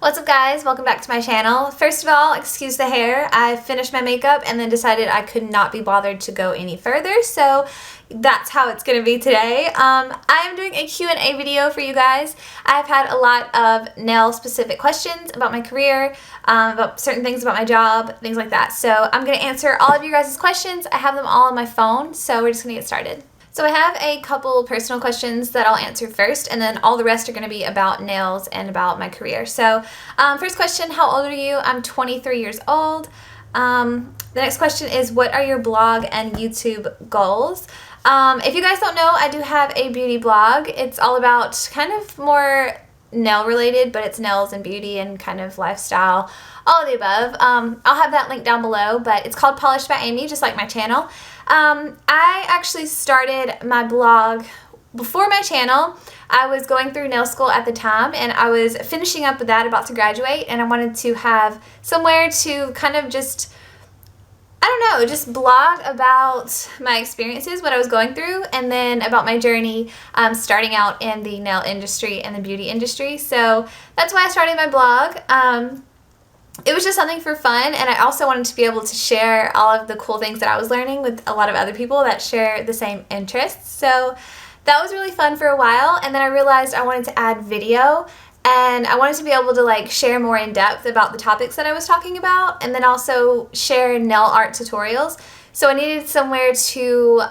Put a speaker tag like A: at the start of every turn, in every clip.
A: What's up guys, welcome back to my channel. First of all, excuse the hair. I finished my makeup and then decided I could not be bothered to go any further, so that's how it's going to be today. I am doing a Q&A video for you guys. I've had a lot of nail specific questions about my career, about certain things about my job, things like that. So I'm going to answer all of you guys' questions. I have them all on my phone, so we're just going to get started. So I have a couple personal questions that I'll answer first, and then all the rest are going to be about nails and about my career. So first question, how old are you? I'm 23 years old. The next question is, what are your blog and YouTube goals? If you guys don't know, I do have a beauty blog. It's all about kind of more nail related, but it's nails and beauty and kind of lifestyle, all of the above. I'll have that link down below, but it's called Polished by Amy, just like my channel. I actually started my blog before my channel. I was going through nail school at the time, and I was finishing up with that, about to graduate, and I wanted to have somewhere to kind of just, I don't know, just blog about my experiences, what I was going through, and then about my journey starting out in the nail industry and the beauty industry. So that's why I started my blog. It was just something for fun, and I also wanted to be able to share all of the cool things that I was learning with a lot of other people that share the same interests. So that was really fun for a while, and then I realized I wanted to add video, and I wanted to be able to like share more in depth about the topics that I was talking about, and then also share nail art tutorials. So I needed somewhere to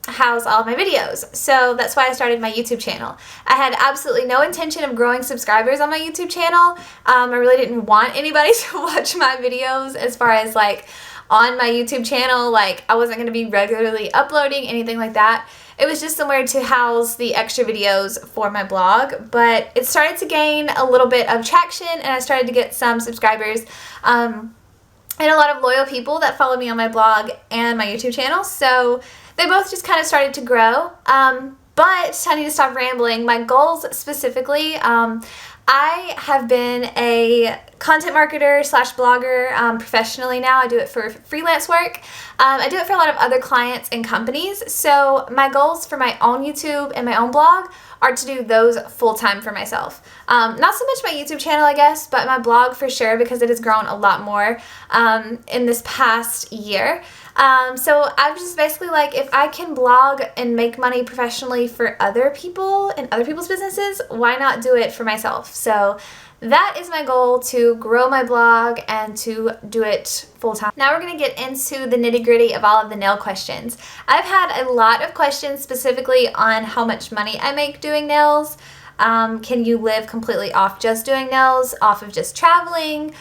A: house all of my videos. So that's why I started my YouTube channel. I had absolutely no intention of growing subscribers on my YouTube channel. I really didn't want anybody to watch my videos as far as like on my YouTube channel. Like I wasn't going to be regularly uploading anything like that. It was just somewhere to house the extra videos for my blog, but it started to gain a little bit of traction, and I started to get some subscribers and a lot of loyal people that follow me on my blog and my YouTube channel. So they both just kind of started to grow, but I need to stop rambling. My goals specifically, I have been a content marketer / blogger professionally now. I do it for freelance work. I do it for a lot of other clients and companies. So my goals for my own YouTube and my own blog are to do those full-time for myself. Not so much my YouTube channel, I guess, but my blog for sure, because it has grown a lot more in this past year. So I was just basically like, if I can blog and make money professionally for other people and other people's businesses, why not do it for myself? So that is my goal, to grow my blog and to do it full time. Now we're going to get into the nitty-gritty of all of the nail questions. I've had a lot of questions specifically on how much money I make doing nails. Can you live completely off just doing nails, off of just traveling,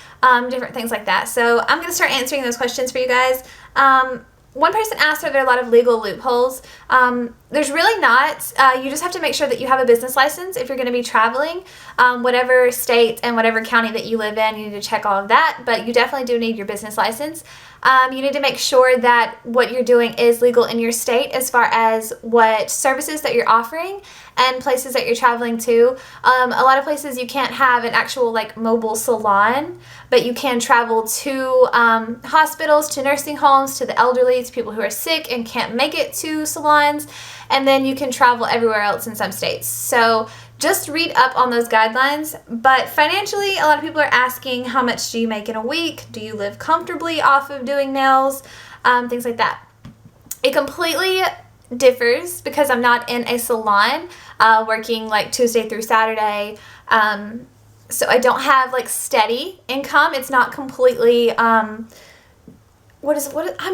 A: different things like that. So I'm going to start answering those questions for you guys. One person asked, are there a lot of legal loopholes? There's really not. You just have to make sure that you have a business license if you're going to be traveling. Whatever state and whatever county that you live in, you need to check all of that, but you definitely do need your business license. You need to make sure that what you're doing is legal in your state as far as what services that you're offering and places that you're traveling to. A lot of places you can't have an actual like mobile salon, but you can travel to hospitals, to nursing homes, to the elderly, to people who are sick and can't make it to salons, and then you can travel everywhere else in some states. So just read up on those guidelines. But financially, a lot of people are asking, how much do you make in a week? Do you live comfortably off of doing nails? Things like that. It completely differs because I'm not in a salon working like Tuesday through Saturday. So I don't have like steady income. It's not completely, I'm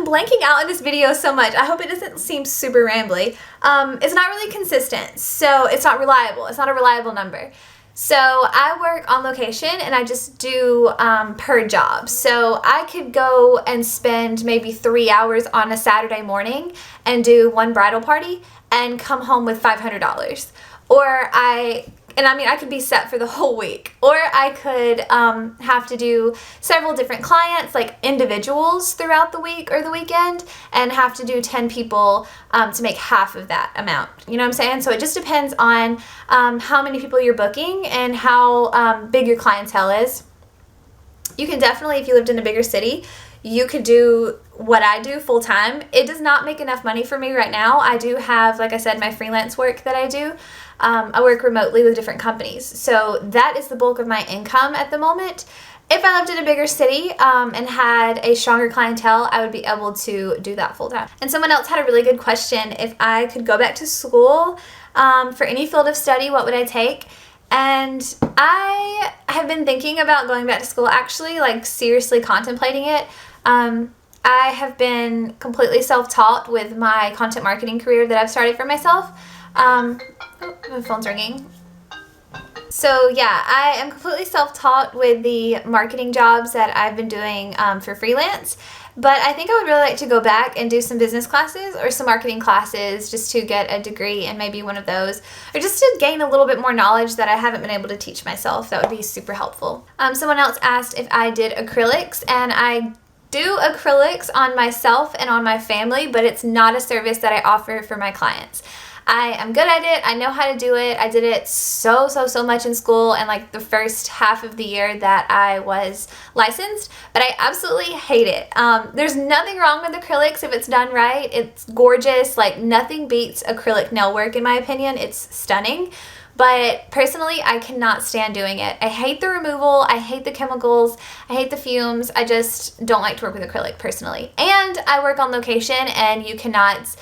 A: blanking out in this video so much. I hope it doesn't seem super rambly. It's not really consistent, so it's not reliable. It's not a reliable number. So I work on location, and I just do per job. So I could go and spend maybe 3 hours on a Saturday morning and do one bridal party and come home with $500. Or I could be set for the whole week. Or I could have to do several different clients, like individuals throughout the week or the weekend, and have to do 10 people to make half of that amount. You know what I'm saying? So it just depends on how many people you're booking and how big your clientele is. You can definitely, if you lived in a bigger city, you could do what I do full time. It does not make enough money for me right now. I do have, like I said, my freelance work that I do. I work remotely with different companies. So that is the bulk of my income at the moment. If I lived in a bigger city and had a stronger clientele, I would be able to do that full time. And someone else had a really good question. If I could go back to school for any field of study, what would I take? And I have been thinking about going back to school, actually, like seriously contemplating it. I have been completely self-taught with my content marketing career that I've started for myself. Oh, my phone's ringing. So yeah, I am completely self-taught with the marketing jobs that I've been doing for freelance. But I think I would really like to go back and do some business classes or some marketing classes just to get a degree in maybe one of those, or just to gain a little bit more knowledge that I haven't been able to teach myself. That would be super helpful. Someone else asked if I did acrylics, and I do acrylics on myself and on my family, but it's not a service that I offer for my clients. I am good at it. I know how to do it. I did it so much in school and like the first half of the year that I was licensed, but I absolutely hate it. There's nothing wrong with acrylics if it's done right. It's gorgeous. Like nothing beats acrylic nail work in my opinion. It's stunning. But personally, I cannot stand doing it. I hate the removal. I hate the chemicals. I hate the fumes. I just don't like to work with acrylic personally. And I work on location, and you cannot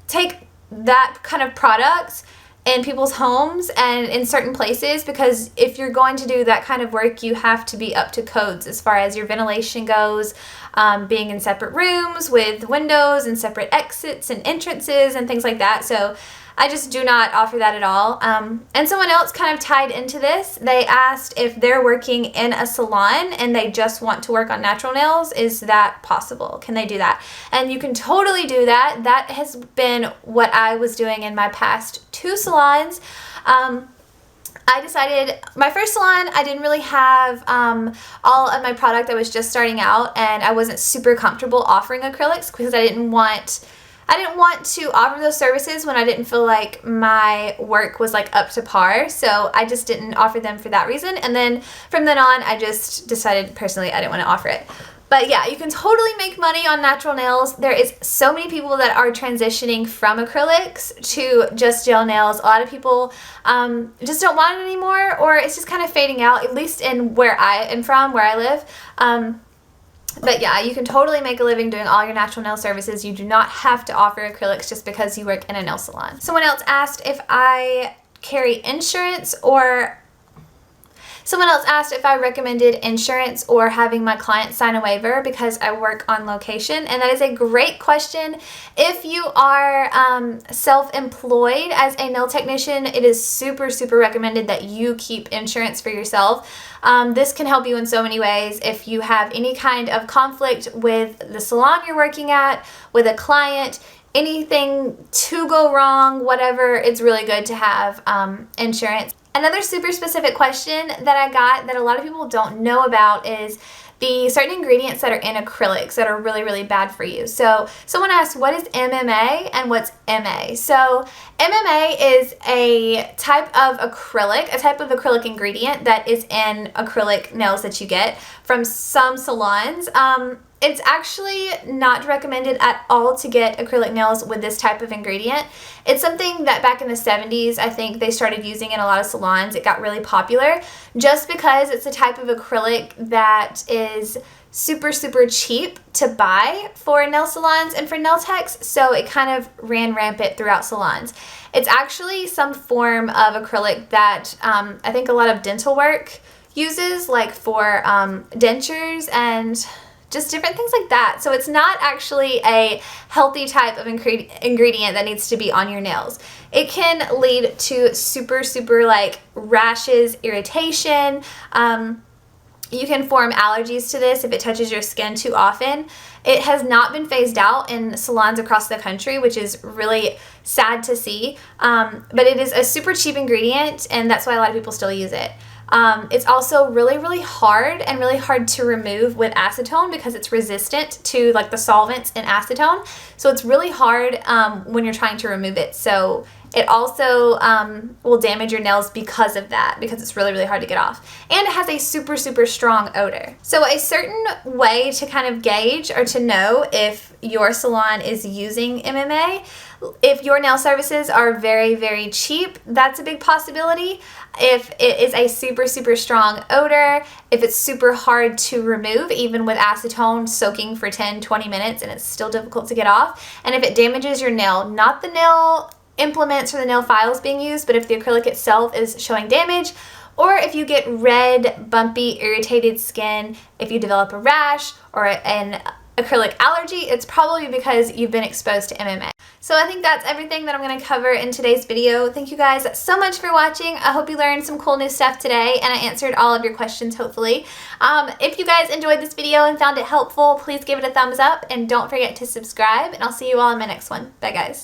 A: take that kind of product in people's homes and in certain places, because if you're going to do that kind of work, you have to be up to codes as far as your ventilation goes, being in separate rooms with windows and separate exits and entrances and things like that. So I just do not offer that at all. And someone else kind of tied into this. They asked if they're working in a salon and they just want to work on natural nails. Is that possible? Can they do that? And you can totally do that. That has been what I was doing in my past 2 salons. I decided, my first salon, I didn't really have all of my product. I was just starting out, and I wasn't super comfortable offering acrylics because I didn't want to offer those services when I didn't feel like my work was like up to par. So I just didn't offer them for that reason. And then from then on, I just decided personally I didn't want to offer it. But yeah, you can totally make money on natural nails. There is so many people that are transitioning from acrylics to just gel nails. A lot of people just don't want it anymore, or it's just kind of fading out, at least in where I am from, where I live. But yeah, you can totally make a living doing all your natural nail services. You do not have to offer acrylics just because you work in a nail salon. Someone else asked if I carry insurance, or someone else asked if I recommended insurance or having my client sign a waiver because I work on location. And that is a great question. If you are self-employed as a nail technician, it is super recommended that you keep insurance for yourself. This can help you in so many ways. If you have any kind of conflict with the salon you're working at, with a client, anything to go wrong, whatever, it's really good to have insurance. Another super specific question that I got that a lot of people don't know about is the certain ingredients that are in acrylics that are really bad for you. So someone asked, what is MMA and what's MA? So MMA is a type of acrylic ingredient that is in acrylic nails that you get from some salons. It's actually not recommended at all to get acrylic nails with this type of ingredient. It's something that back in the 70s, I think they started using in a lot of salons. It got really popular just because it's a type of acrylic that is super cheap to buy for nail salons and for nail techs, so it kind of ran rampant throughout salons. It's actually some form of acrylic that I think a lot of dental work uses, like for dentures and just different things like that. So it's not actually a healthy type of ingredient that needs to be on your nails. It can lead to super like rashes, irritation. You can form allergies to this if it touches your skin too often. It has not been phased out in salons across the country, which is really sad to see. But it is a super cheap ingredient, and that's why a lot of people still use it. It's also really hard and really hard to remove with acetone because it's resistant to like the solvents in acetone. So it's really hard when you're trying to remove it. So It also will damage your nails because of that, because it's really, really hard to get off. And it has a super, super strong odor. So a certain way to kind of gauge or to know if your salon is using MMA, if your nail services are very, very cheap, that's a big possibility. If it is a super, super strong odor, if it's super hard to remove, even with acetone soaking for 10, 20 minutes and it's still difficult to get off, and if it damages your nail, not the nail implements or the nail files being used, but if the acrylic itself is showing damage, or if you get red, bumpy, irritated skin, if you develop a rash or an acrylic allergy, it's probably because you've been exposed to MMA. So I think that's everything that I'm going to cover in today's video. Thank you guys so much for watching. I hope you learned some cool new stuff today and I answered all of your questions, hopefully. If you guys enjoyed this video and found it helpful, please give it a thumbs up and don't forget to subscribe, and I'll see you all in my next one. Bye guys.